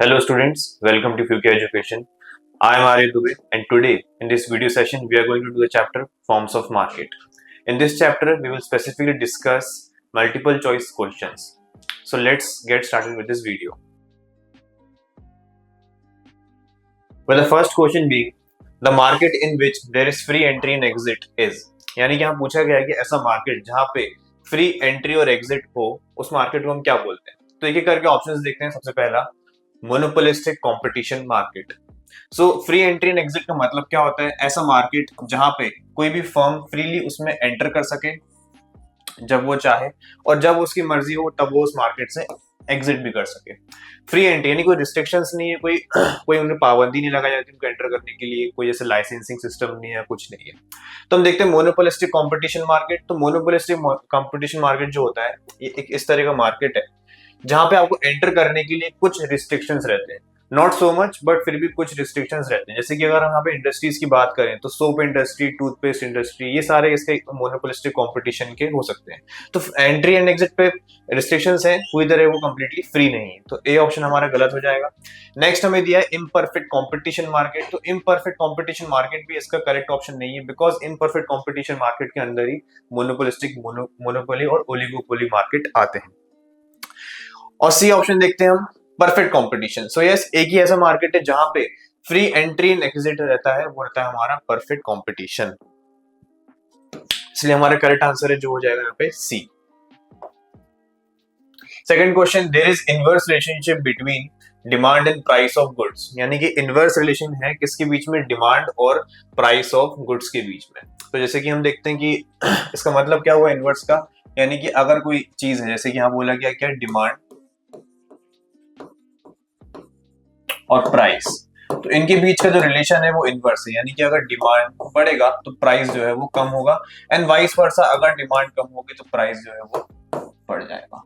Hello students, welcome to FUK Education. I am Arya Dubey and today in this video session we are going to do the chapter Forms of Market. In this chapter we will specifically discuss multiple choice questions. So let's get started with this video. Well, the first question being the market in which there is free entry and exit is, यानी कि यहाँ पूछा गया है कि ऐसा market जहाँ पे फ्री एंट्री और एग्जिट हो उस मार्केट को हम क्या बोलते हैं। तो एक एक करके ऑप्शंस देखते हैं। सबसे पहला monopolistic competition market. So free entry and exit का मतलब क्या होता है? ऐसा मार्केट जहां पे कोई भी फर्म फ्रीली उसमें एंटर कर सके जब वो चाहे और जब उसकी मर्जी हो तब वो उस मार्केट से एग्जिट भी कर सके। फ्री एंट्री यानी कोई रिस्ट्रिक्शंस नहीं है, कोई उन्हें पाबंदी नहीं लगाई जाती उनको एंटर करने के लिए, कोई जैसे लाइसेंसिंग सिस्टम नहीं है, कुछ नहीं है। तो हम देखते हैं मोनोपोलिस्टिक कंपटीशन मार्केट। तो मोनोपोलिस्टिक कंपटीशन मार्केट जो होता है ये एक इस तरह का मार्केट है जहां पे आपको एंटर करने के लिए कुछ रिस्ट्रिक्शंस रहते हैं, नॉट सो मच बट फिर भी कुछ रिस्ट्रिक्शंस रहते हैं। जैसे कि अगर हम यहाँ पे इंडस्ट्रीज की बात करें तो सोप इंडस्ट्री, टूथपेस्ट इंडस्ट्री, ये सारे इसके मोनोपोलिस्टिक कंपटीशन के हो सकते हैं। तो एंट्री एंड एग्जिट पे रिस्ट्रिक्शंस हैं, पूरी तरह वो कंप्लीटली फ्री नहीं है। तो ए ऑप्शन हमारा गलत हो जाएगा। नेक्स्ट हमें दिया है इम्परफेक्ट कॉम्पिटिशन मार्केट। तो इम्परफेक्ट कॉम्पिटिशन मार्केट भी इसका करेक्ट ऑप्शन नहीं है, बिकॉज इम्परफेक्ट कॉम्पिटिशन मार्केट के अंदर ही मोनोपोलिस्टिक मोनोपोली और ओलिगोपोली मार्केट आते हैं। और सी ऑप्शन देखते हैं हम, परफेक्ट कंपटीशन। सो यस, एक ही ऐसा मार्केट है जहां पे फ्री एंट्री एंड एग्जिट रहता है, वो रहता है हमारा परफेक्ट कंपटीशन। इसलिए हमारा करेक्ट आंसर है जो हो जाएगा यहाँ पे C. Second question, there is inverse relationship between demand and price of goods. यानी कि इनवर्स रिलेशन है किसके बीच में? डिमांड और प्राइस ऑफ गुड्स के बीच में। तो जैसे कि हम देखते हैं कि इसका मतलब क्या हुआ इनवर्स का, यानी कि अगर कोई चीज है, जैसे कि यहाँ बोला गया क्या, डिमांड और प्राइस, तो इनके बीच का जो रिलेशन है वो इनवर्स है। यानी कि अगर डिमांड बढ़ेगा तो प्राइस जो है वो कम होगा, एंड वाइस वर्सा, अगर डिमांड कम होगी तो प्राइस जो है वो बढ़ जाएगा।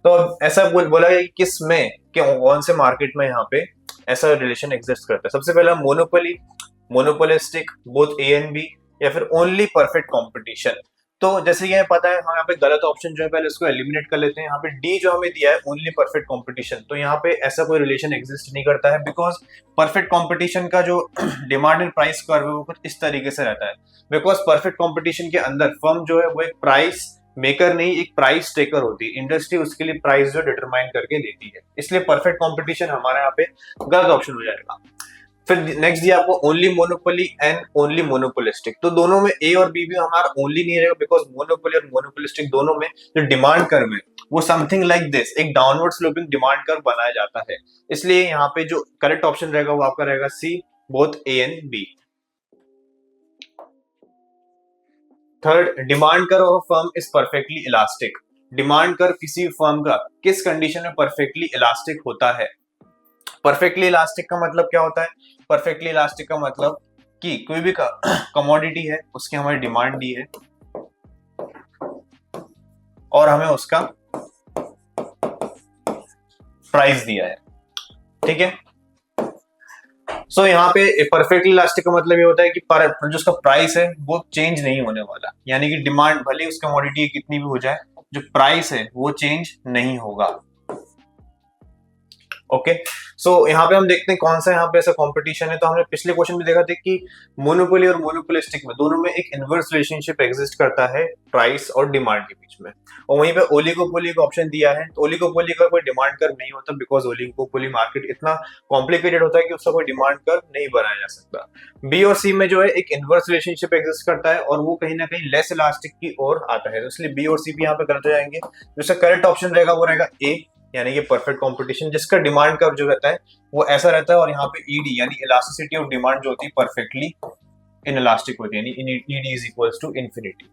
तो ऐसा बोला गया कि किस में, कौन से मार्केट में यहाँ पे ऐसा रिलेशन एग्जिस्ट करता है। सबसे पहला monopoly, monopolistic, both A and B, या फिर ओनली परफेक्ट कंपटीशन। तो जैसे कि हमें पता है, हम यहाँ पे गलत ऑप्शन जो है पहले उसको एलिमिनेट कर लेते हैं। यहाँ पे डी जो हमें दिया है ओनली परफेक्ट कंपटीशन, तो यहाँ पे ऐसा कोई रिलेशन एग्जिस्ट नहीं करता है, बिकॉज परफेक्ट कंपटीशन का जो डिमांड एंड प्राइस कर्व है वो कुछ इस तरीके से रहता है। बिकॉज परफेक्ट कंपटीशन के अंदर फर्म जो है वो एक प्राइस मेकर नहीं, एक प्राइस टेकर होती है। इंडस्ट्री उसके लिए प्राइस जो डिटरमाइन करके देती है, इसलिए परफेक्ट कंपटीशन हमारे यहाँ पे गलत ऑप्शन हो जाएगा। फिर नेक्स्ट दिया आपको only monopoly and only monopolistic. तो दोनों में ए और बी भी हमारा ओनली नहीं रहेगा, बिकॉज मोनोपोली और मोनोपोलिस्टिक दोनों में जो डिमांड कर्व है वो समथिंग लाइक दिस, एक डाउनवर्ड स्लोपिंग डिमांड कर्व बनाया जाता है। इसलिए यहाँ पे जो करेक्ट ऑप्शन रहेगा वो आपका रहेगा C, both A and B. Third, demand curve of firm is perfectly elastic. Demand curve किसी फर्म का किस कंडीशन में परफेक्टली इलास्टिक होता है? परफेक्टली इलास्टिक का मतलब क्या होता है? परफेक्टली इलास्टिक का मतलब कि कोई भी कमोडिटी है, उसकी हमारी डिमांड दी है और हमें उसका प्राइस दिया है, ठीक है। सो यहाँ पे परफेक्टली इलास्टिक का मतलब ये होता है कि जो उसका प्राइस है वो चेंज नहीं होने वाला, यानी कि डिमांड भले उस कमोडिटी कितनी भी हो जाए, जो प्राइस है वो चेंज नहीं होगा। ओके, सो यहाँ पे हम देखते हैं कौन सा यहाँ पे ऐसा कंपटीशन है। तो हमने पिछले क्वेश्चन में देखा था कि मोनोपोली और मोनोपोलिस्टिक में दोनों में एक इनवर्स रिलेशनशिप एग्जिस्ट करता है प्राइस और डिमांड के बीच में, और वहीं पे ओलिगोपोली का ऑप्शन दिया है। तो ओलिगोपोली का कोई डिमांड कर्व नहीं होता, बिकॉज ओलिगोपोली मार्केट इतना कॉम्प्लिकेटेड होता है कि उसका कोई डिमांड कर्व नहीं बनाया जा सकता। बी और सी में जो है एक इनवर्स रिलेशनशिप एग्जिस्ट करता है और वो कहीं ना कहीं लेस इलास्टिक की ओर आता है, तो इसलिए बी और सी भी यहाँ पे गलत हो जाएंगे। जिसका करेक्ट ऑप्शन रहेगा वो रहेगा ए, यानी कि परफेक्ट कंपटीशन, जिसका डिमांड कर्व जो रहता है वो ऐसा रहता है, और यहाँ पे ईडी यानी इलास्टिसिटी ऑफ डिमांड जो होती है परफेक्टली इनइलास्टिक होती है, यानी ED is equals to infinity.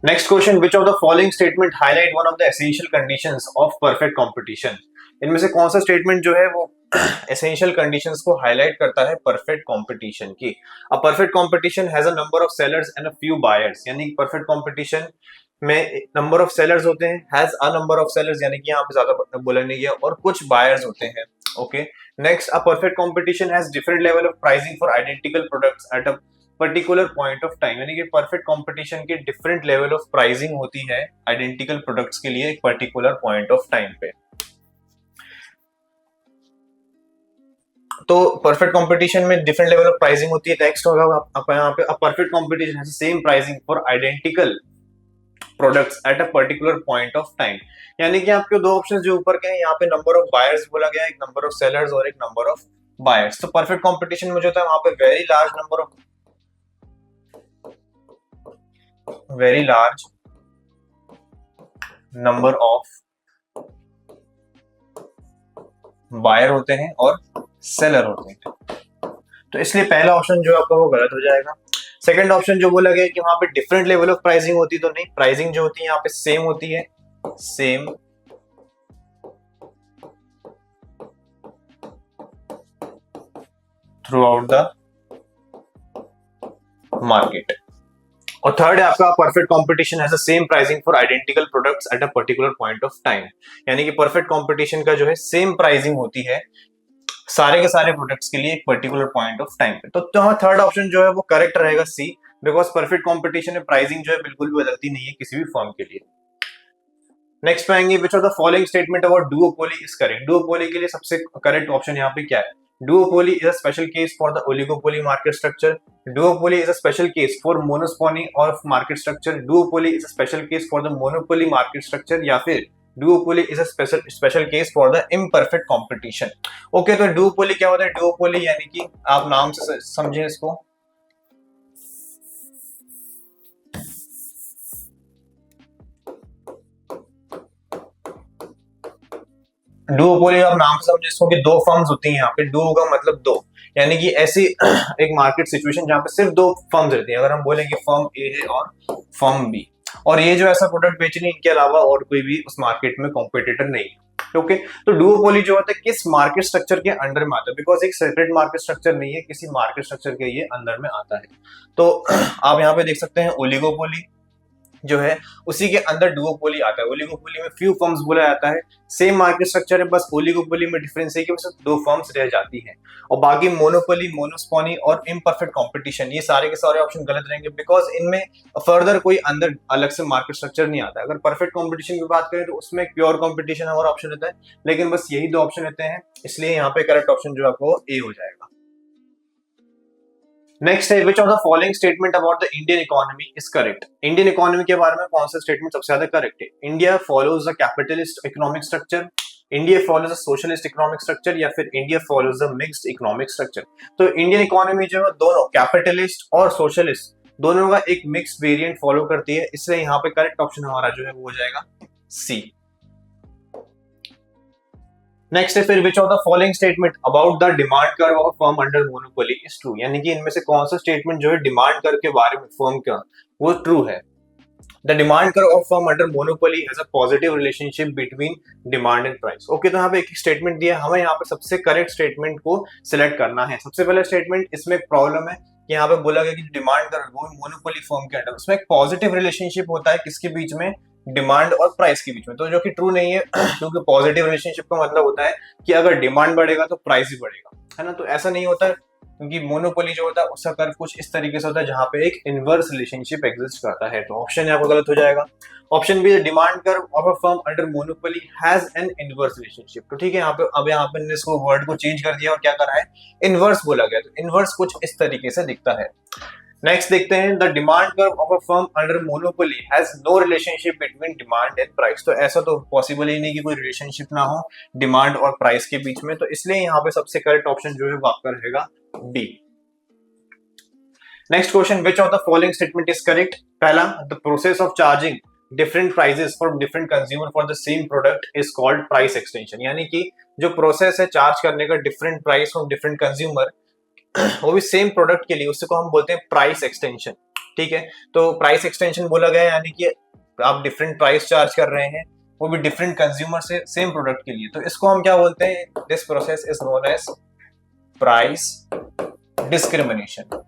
Next question, which of the following statement highlight one of the essential conditions of perfect competition. इनमें से कौन सा स्टेटमेंट जो है वो एसेंशियल कंडीशंस को हाईलाइट करता है परफेक्ट कंपटीशन की? A perfect competition has a number of sellers and a few buyers. यानी परफेक्ट कंपटीशन में नंबर ऑफ सेलर्स होते हैं, has a number of sellers, यानी कि यहाँ पे ज्यादा बोला नहीं गया, और कुछ बायर्स होते हैं। Okay, next, a perfect competition has different level of pricing for identical products at a particular point of time. यानी कि परफेक्ट कंपटीशन की डिफरेंट लेवल ऑफ प्राइसिंग होती है आइडेंटिकल प्रोडक्ट्स के लिए एक पर्टिकुलर पॉइंट ऑफ टाइम पे। तो परफेक्ट कंपटीशन में डिफरेंट लेवल ऑफ प्राइसिंग होती है। नेक्स्ट होगा आपका यहाँ पे perfect competition has same pricing for identical products at a particular point of time. यानी कि आपके दो ऑप्शन जो ऊपर के हैं, यहाँ पे नंबर ऑफ बायर्स बोला गया है, एक नंबर ऑफ सेलर्स और एक नंबर ऑफ बायर्स। तो परफेक्ट कंपटीशन में जो होता है वहां पे very large number of buyer होते हैं और सेलर होते हैं। तो इसलिए पहला ऑप्शन जो आपका वो गलत हो जाएगा। सेकंड ऑप्शन जो बोला गया कि वहां पे डिफरेंट लेवल ऑफ प्राइसिंग होती है, तो नहीं, प्राइसिंग जो होती है यहाँ पे सेम होती है, same through out the market. और थर्ड है आपका perfect competition has the same pricing for identical products at a particular point of time. यानी कि परफेक्ट कंपटीशन का जो है सेम प्राइसिंग होती है सारे के सारे प्रोडक्ट्स के लिए एक पर्टिकुलर पॉइंट ऑफ टाइम पे। तो थर्ड ऑप्शन जो है वो करेक्ट रहेगा, सी, बिकॉज परफेक्ट कंपटीशन में प्राइसिंग जो है बिल्कुल भी बदलती नहीं है किसी भी फर्म के लिए। नेक्स्ट पे आएंगे, विच of the following statement about duopoly is correct. Duopoly के लिए सबसे करेक्ट ऑप्शन यहाँ पे क्या है? Duopoly is a special case for the oligopoly market structure. Duopoly is a special case for monopoly of market structure. Duopoly is a special case for the monopoly market structure. या फिर duopoly is a special case for the imperfect competition. Okay, तो duopoly क्या होता है? Duopoly यानी कि आप नाम से समझें इसको, डुओपोली आप नाम से समझे इसको कि दो फर्म्स होती हैं यहाँ पे। डुओ का मतलब दो, यानी कि ऐसी एक मार्केट सिचुएशन जहाँ पे सिर्फ दो फर्म्स रहती हैं। अगर हम बोलें कि फर्म ए है और फर्म बी, और ये जो ऐसा प्रोडक्ट बेच रही है, इनके अलावा और कोई भी उस मार्केट में कॉम्पिटिटर नहीं है। ओके, तो डुओपोली जो होता है किस मार्केट स्ट्रक्चर के अंडर में आता है? बिकॉज एक सेपरेट मार्केट स्ट्रक्चर नहीं है, किसी मार्केट स्ट्रक्चर के ये अंदर में आता है। तो आप यहाँ पे देख सकते हैं ओलिगोपोली जो है उसी के अंदर डुओपोली आता है। ओलिगोपोली में फ्यू फर्म्स बोला जाता है, सेम मार्केट स्ट्रक्चर है, बस ओलिगोपोली में डिफरेंस है कि बस दो फर्म्स रह जाती हैं। और बाकी मोनोपोली, मोनोस्पोनी और इम्परफेक्ट कंपटीशन, ये सारे के सारे ऑप्शन गलत रहेंगे, बिकॉज इनमें फर्दर कोई अंदर अलग से मार्केट स्ट्रक्चर नहीं आता है। अगर परफेक्ट कंपटीशन की बात करें तो उसमें प्योर कंपटीशन और ऑप्शन रहता है, लेकिन बस यही दो ऑप्शन रहते हैं, इसलिए यहाँ पे करेक्ट ऑप्शन जो आपको ए हो जाएगा। नेक्स्ट है, which of the following statement about the Indian economy is correct. Indian economy के बारे में कौन सा स्टेटमेंट सबसे ज्यादा करेक्ट है? India follows the capitalist economic structure, India follows the socialist economic structure, या फिर India follows the mixed economic structure. तो इंडियन इकोनॉमी जो है दोनों कैपिटलिस्ट और सोशलिस्ट दोनों का एक मिक्स वेरिएंट फॉलो करती है, इसलिए यहाँ पे करेक्ट ऑप्शन हमारा जो है वो हो जाएगा सी। नेक्स्ट है फिर, विच of the following statement about the demand curve of firm under monopoly is true. यानी कि इनमें से कौन सा स्टेटमेंट जो है डिमांड कर्व के बारे में फर्म का वो ट्रू है? The demand curve of firm under monopoly has a positive relationship between demand and price. Okay, तो यहाँ पे एक स्टेटमेंट दिया, हमें यहाँ पे सबसे करेक्ट स्टेटमेंट को सिलेक्ट करना है। सबसे पहला स्टेटमेंट, इसमें एक प्रॉब्लम है कि यहाँ पे बोला गया कि डिमांड कर्व वो मोनोपोली फर्म के अंडर, उसमें एक पॉजिटिव रिलेशनशिप होता है किसके बीच में? डिमांड और प्राइस के बीच में। तो जो कि ट्रू नहीं है, क्योंकि पॉजिटिव रिलेशनशिप का मतलब होता है कि अगर डिमांड बढ़ेगा तो प्राइस भी बढ़ेगा, है ना। तो ऐसा नहीं होता, क्योंकि मोनोपोली जो होता है उसका कर्व कुछ इस तरीके से होता है जहां पे एक इनवर्स रिलेशनशिप एग्जिस्ट करता है। तो ऑप्शन यहाँ पर गलत हो जाएगा। Option B, demand curve of a firm under monopoly has an inverse relationship. तो ठीक है, यहाँ पे अब यहाँ पे इसको वर्ड को चेंज कर दिया और क्या करा है? इनवर्स बोला गया। तो इनवर्स कुछ इस तरीके से दिखता है। नेक्स्ट देखते हैं, the demand curve of a firm under monopoly has no relationship between demand and price. तो ऐसा तो पॉसिबल ही नहीं कि कोई रिलेशनशिप ना हो डिमांड और प्राइस के बीच में। तो इसलिए यहाँ पे सबसे करेक्ट ऑप्शन जो है वो आपका रहेगा D. Next question, which of the following statement is correct? पहला, the process of charging different prices for different consumer for the same product is called price extension. यानी कि जो प्रोसेस है चार्ज करने का different price from different consumer, वो भी same product के लिए, उससे को हम बोलते हैं प्राइस एक्सटेंशन। ठीक है, तो प्राइस एक्सटेंशन बोला गया यानी कि आप डिफरेंट प्राइस चार्ज कर रहे हैं, वो भी डिफरेंट कंज्यूमर से सेम प्रोडक्ट के लिए। तो इसको हम क्या बोलते हैं? This process is known as price discrimination.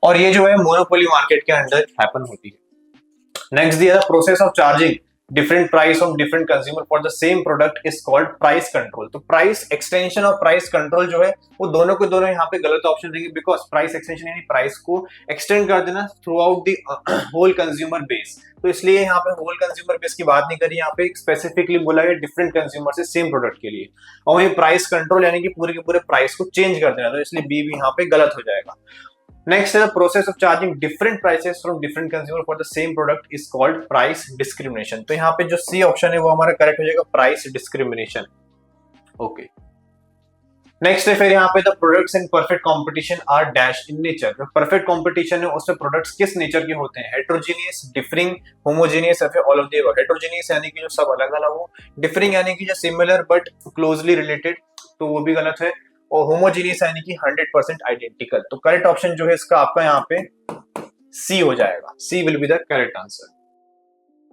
और ये जो है मोनोपोली मार्केट के अंदर हैपन होती है। नेक्स्ट दिया, process of charging different price of different consumer for the same product is called price control. तो price extension और price control जो है वो दोनों के दोनों यहाँ पे गलत ऑप्शन रहेंगे, बिकॉज प्राइस एक्सटेंशन यानी प्राइस को एक्सटेंड कर देना throughout the whole consumer base. तो इसलिए यहाँ पे होल कंज्यूमर बेस की बात नहीं करी, यहाँ पे स्पेसिफिकली बोला गया डिफरेंट कंज्यूमर से सेम प्रोडक्ट के लिए। और वही प्राइस कंट्रोल यानी कि पूरे के पूरे प्राइस को चेंज कर देना, तो इसलिए बी भी यहाँ पे गलत हो जाएगा। नेक्स्ट है the process of charging different prices from different consumer for the same product is called price discrimination. तो यहाँ पे जो सी ऑप्शन है वो हमारा करेक्ट हो जाएगा, प्राइस डिस्क्रिमिनेशन। ओके, नेक्स्ट है फिर यहाँ पे the products in perfect competition are dash in nature. जो परफेक्ट कंपटीशन है उसमें प्रोडक्ट्स किस नेचर के होते हैं, हेट्रोजीनियस, डिफरिंग, होमोजीनियस या फिर all of the above. Heterogeneous यानी कि जो सब अलग अलग हो, डिफरिंग यानी कि जो सिमिलर बट क्लोजली रिलेटेड, तो वो भी गलत है, और होमोजीनियस यानी कि 100% आइडेंटिकल। तो करेक्ट ऑप्शन जो है इसका आपका यहाँ पे सी हो जाएगा, C will be the correct answer.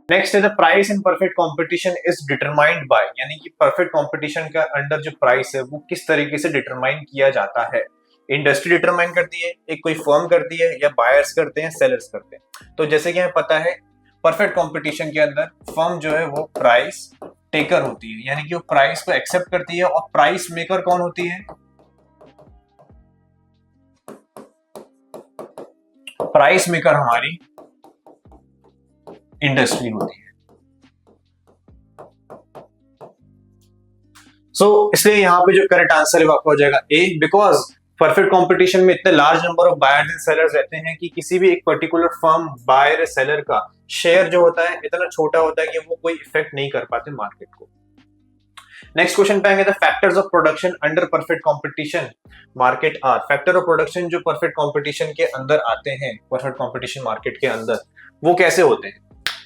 Next है the price in perfect competition is determined by, यानी कि परफेक्ट कंपटीशन का अंडर जो प्राइस है वो किस तरीके से डिटरमाइन किया जाता है। इंडस्ट्री डिटरमाइन करती है, एक कोई फर्म करती है, या बायर्स करते हैं, सेलर्स करते हैं। तो जैसे कि हमें पता है परफेक्ट कंपटीशन के अंदर फर्म जो है वो प्राइस टेकर होती है, यानी कि वो प्राइस को एक्सेप्ट करती है, और प्राइस मेकर कौन होती है, प्राइस मेकर हमारी इंडस्ट्री होती है। इसलिए यहाँ पे जो करेक्ट आंसर है वो आपका हो जाएगा ए, बिकॉज परफेक्ट कंपटीशन में इतने large number of buyers and sellers रहते हैं कि किसी भी एक पर्टिकुलर फर्म बायर या सेलर का शेयर जो होता है इतना छोटा होता है कि वो कोई इफेक्ट नहीं कर पाते मार्केट को। नेक्स्ट क्वेश्चन पे आएंगे, the factors of production under perfect competition market are. Factor of production जो परफेक्ट कंपटीशन के अंदर आते हैं, परफेक्ट कंपटीशन मार्केट के अंदर, वो कैसे होते हैं,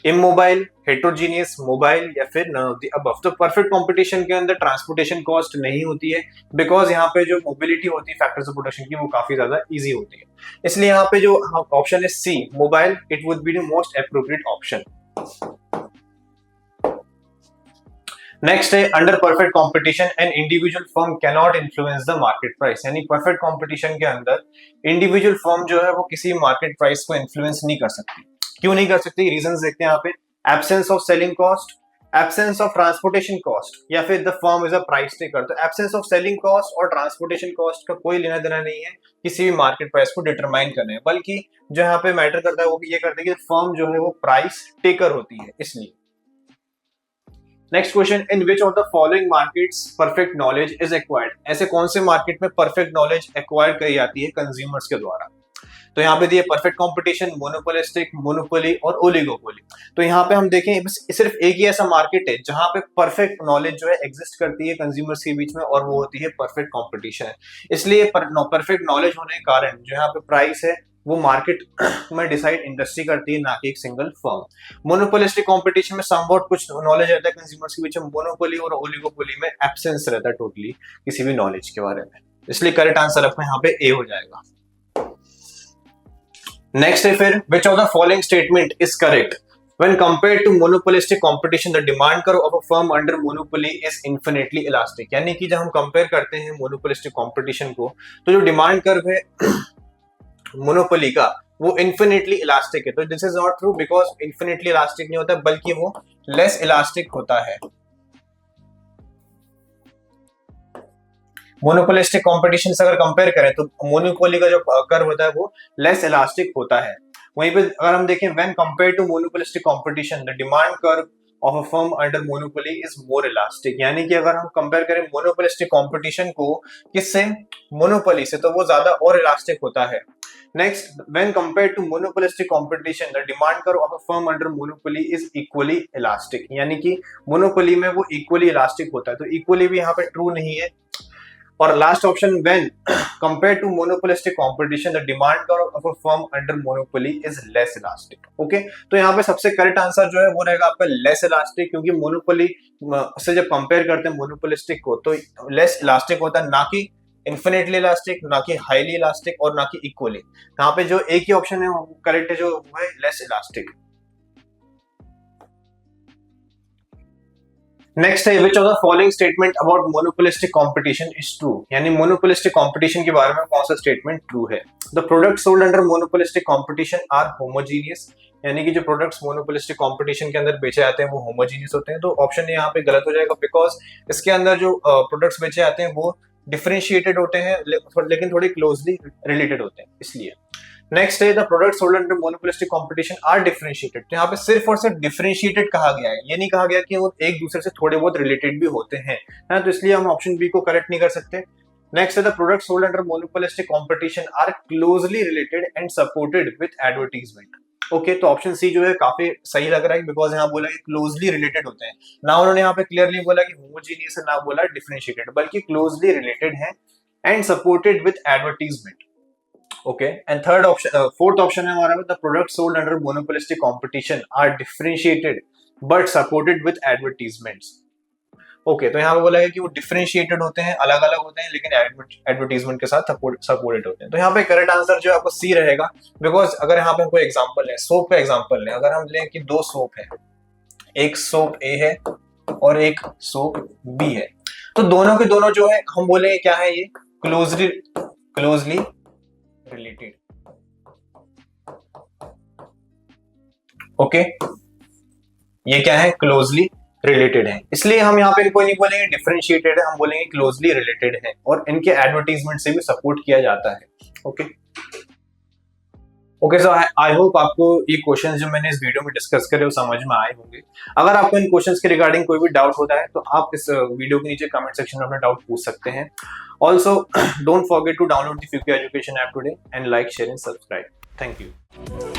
इमोबाइल, हेट्रोजीनियस, मोबाइल, या फिर नन ऑफ द अबव। तो परफेक्ट कंपटीशन के अंदर ट्रांसपोर्टेशन कॉस्ट नहीं होती है, बिकॉज यहाँ पे जो मोबिलिटी होती है फैक्टर्स ऑफ प्रोडक्शन की वो काफी ज्यादा इजी होती है, इसलिए यहाँ पे जो ऑप्शन है सी mobile, it would be the most appropriate option. Next है under perfect competition an individual firm can not influence the market price, यानी परफेक्ट कंपटीशन के अंदर इंडिविजुअल फर्म जो है वो किसी मार्केट प्राइस को इन्फ्लुएंस नहीं कर सकती। क्यों नहीं कर सकती, रीजंस देखते हैं यहाँ पे, absence of selling cost, absence of transportation cost, या फिर the firm is a price taker. तो एब्सेंस ऑफ सेलिंग कॉस्ट और ट्रांसपोर्टेशन कॉस्ट का कोई लेना देना नहीं है किसी भी मार्केट प्राइस को डिटरमाइन करने में, बल्कि जो यहाँ पे मैटर करता है वो ये करता है कि फर्म जो है वो प्राइस टेकर होती है, इसलिए। Next question, in which of the following markets perfect knowledge is acquired. ऐसे कौन से मार्केट में परफेक्ट नॉलेज एक्वायर करी जाती है कंज्यूमर्स के द्वारा। तो यहाँ पे दिए परफेक्ट कंपटीशन, मोनोपोलिस्टिक, मोनोपोली और ओलिगोपोली। तो यहाँ पे हम देखें बस सिर्फ एक ही ऐसा मार्केट है जहां पे परफेक्ट नॉलेज जो है एग्जिस्ट करती है कंज्यूमर्स के बीच में, और वो होती है परफेक्ट कंपटीशन। इसलिए परफेक्ट नॉलेज होने के कारण जो यहाँ पे प्राइस है वो मार्केट में डिसाइड इंडस्ट्री करती है, ना कि एक सिंगल फर्म। मोनोपोलिस्टिक कंपटीशन में समवॉट कुछ नॉलेज रहता है कंज्यूमर्स के बीच में, मोनोपोली और ओलिगोपोली में एब्सेंस रहता है टोटली किसी भी नॉलेज के बारे में, इसलिए करेक्ट आंसर अपने यहाँ पे ए हो जाएगा। नेक्स्ट है फिर, which of the following statement is correct? When compared to monopolistic competition, the demand curve of a firm under monopoly is infinitely elastic। यानी कि जब हम कंपेयर करते हैं मोनोपोलिस्टिक कंपटीशन को, तो जो डिमांड कर्व है मोनोपोली का वो इन्फिनिटली इलास्टिक है। तो this is not true, because infinitely elastic नहीं होता, बल्कि वो लेस इलास्टिक होता है। मोनोपोलिस्टिक कंपटीशन से अगर कंपेयर करें तो मोनोपोली का जो कर्व होता है वो लेस इलास्टिक होता है। वहीं पे अगर हम देखें when compare to monopolistic competition the demand curve of a firm under monopoly is more elastic. यानी कि अगर हम कंपेयर करें मोनोपोलिस्टिक कंपटीशन को किससे, मोनोपोली से, तो वो ज्यादा और इलास्टिक होता है। Next, when compare to monopolistic competition the demand curve of a firm under monopoly is equally elastic. यानी कि मोनोपोली में वो इक्वली इलास्टिक होता है, तो इक्वली भी यहाँ पे ट्रू नहीं है। और last option, when compare to monopolistic competition the demand curve of a firm under monopoly is less elastic. Okay, तो यहाँ पे सबसे करेक्ट आंसर जो है वो रहेगा आपका लेस इलास्टिक, क्योंकि मोनोपोली से जब कंपेयर करते हैं मोनोपोलिस्टिक को तो लेस इलास्टिक होता है, ना कि इन्फिनिटली इलास्टिक, ना कि हाईली इलास्टिक, और ना कि इक्वली। यहाँ पे जो एक ही ऑप्शन है करेक्ट है, जो है लेस इलास्टिक। नेक्स्ट है which of the following statement about monopolistic competition is true, यानी मोनोपोलिस्टिक कंपटीशन के बारे में कौन सा स्टेटमेंट ट्रू है। The product sold under monopolistic competition are homogeneous, यानी कि जो प्रोडक्ट्स मोनोपोलिस्टिक कंपटीशन के अंदर बेचे जाते हैं वो होमोजीनियस होते हैं। तो ऑप्शन यहाँ पे गलत हो जाएगा, बिकॉज इसके अंदर जो प्रोडक्ट्स बेचे जाते हैं वो डिफरेंशिएटेड होते हैं लेकिन थोड़े क्लोजली रिलेटेड होते हैं, इसलिए। नेक्स्ट है the product sold under monopolistic competition are differentiated, तो यहाँ पे सिर्फ और सिर्फ डिफरेंशिएटेड कहा गया है, ये नहीं कहा गया कि वो एक दूसरे से थोड़े बहुत रिलेटेड भी होते हैं, है, तो इसलिए हम ऑप्शन बी को करेक्ट नहीं कर सकते। नेक्स्ट है the product sold under monopolistic competition are closely related and supported with advertisement. Okay, तो ऑप्शन सी जो है काफी सही लग रहा है, बिकॉज यहाँ बोला कि क्लोजली रिलेटेड होते हैं, ना उन्होंने यहाँ पे क्लियरली बोला कि होमोजीनियस है, ना बोला डिफरेंशिएटेड, बल्कि क्लोजली रिलेटेड है and supported with advertisement. Okay, and third option, fourth option है हमारा the product sold under monopolistic competition are differentiated but supported with advertisements. Okay, तो यहाँ पे बोला है कि वो डिफरेंशिएटेड होते हैं, अलग अलग होते हैं, लेकिन एडवर्टीजमेंट के साथ सपोर्टेड होते हैं। तो यहाँ पे करेक्ट आंसर जो है आपको सी रहेगा, बिकॉज अगर यहाँ पे कोई एग्जांपल है, सोप का एग्जांपल है, अगर हम लें कि दो सोप है, एक सोप ए है और एक सोप बी है, तो दोनों के दोनों जो है हम बोलेंगे क्या है, ये क्लोजली रिलेटेड। ओके, ये क्या है, क्लोजली रिलेटेड है, इसलिए हम यहाँ पे इनको नहीं बोलेंगे डिफरेंशिएटेड है, हम बोलेंगे क्लोजली रिलेटेड है और इनके एडवर्टीजमेंट से भी सपोर्ट किया जाता है। Okay okay, so I hope आपको ये क्वेश्चंस जो मैंने इस वीडियो में डिस्कस करे वो समझ में आए होंगे। अगर आपको इन क्वेश्चंस के रिगार्डिंग कोई भी डाउट होता है तो आप इस वीडियो के नीचे कमेंट सेक्शन में अपना डाउट पूछ सकते हैं। Also don't forget to download the Fuki education app today and like, share and subscribe. Thank you.